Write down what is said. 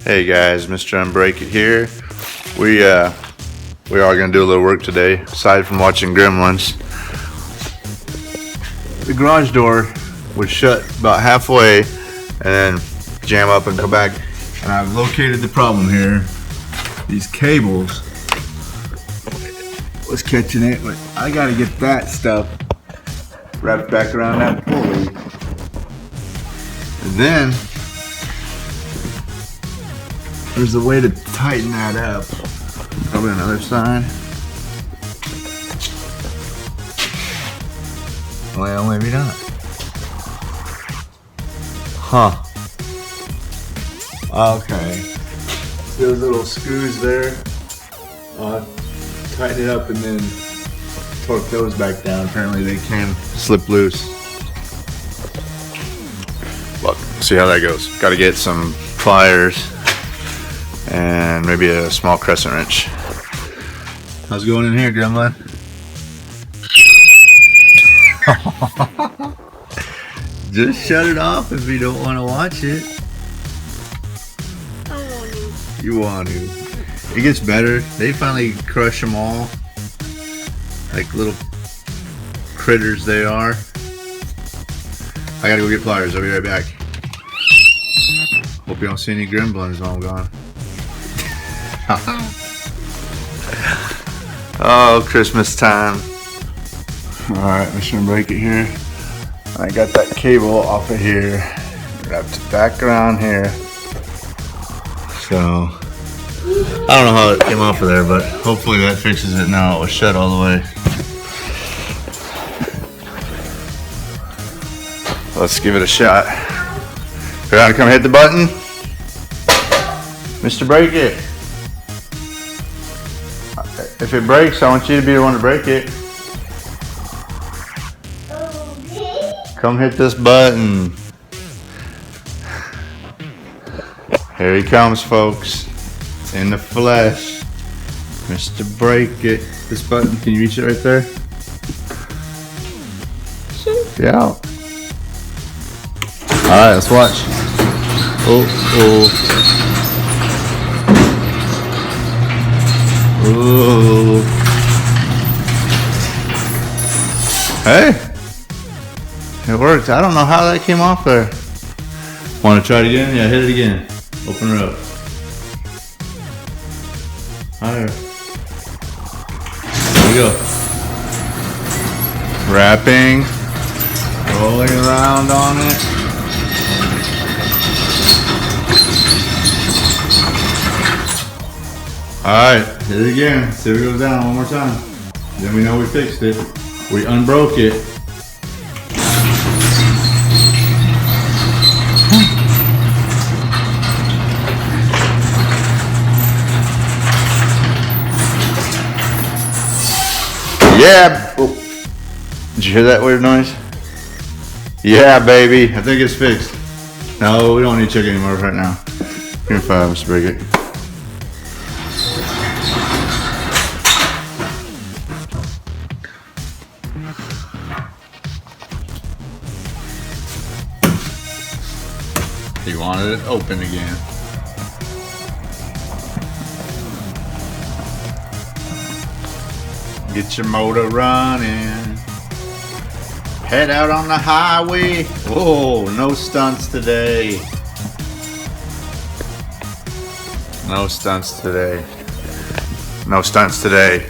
Hey guys, Mr. UnBreakIt here. We are gonna do a little work today. Aside from watching Gremlins, the garage door would shut about halfway and then jam up and come back. And I've located the problem here. These cables was catching it, but I gotta get that stuff wrapped back around that pulley. And then there's a way to tighten that up. Probably on the other side. Well, maybe not. Huh. Okay. Those little screws there. Tighten it up and then torque those back down. Apparently they can slip loose. Look, see how that goes. Got to get some pliers and maybe a small crescent wrench. How's it going in here, Gremlin? Just shut it off if you don't want to watch it. I want to. You want to. It gets better. They finally crush them all. Like little critters they are. I gotta go get pliers. I'll be right back. Hope you don't see any gremlins while I'm gone. Oh, Christmas time. Alright, Mr. UnBreakIt here. I got that cable off of here, wrapped it back around here. So, I don't know how it came off of there, but hopefully that fixes it now. It was shut all the way. Let's give it a shot. You want to come hit the button? Mr. UnBreakIt. If it breaks, I want you to be the one to break it. Okay. Come hit this button. Here he comes, folks. In the flesh. Mr. UnBreakIt. This button, can you reach it right there? Yeah. Alright, let's watch. Oh. Ooh. Hey, it worked. I don't know how that came off there. Want to try it again? Yeah, hit it again. Open her up. Higher. There we go. Wrapping, rolling around on it. Alright, hit it again. See if it goes down one more time. Then we know we fixed it. We unbroke it. Yeah! Oh. Did you hear that weird noise? Yeah, baby. I think it's fixed. No, we don't need to check anymore right now. Give me 5, Mr. UnBreakIt. He wanted it open again. Get your motor running. Head out on the highway. Whoa, no stunts today. No stunts today. No stunts today.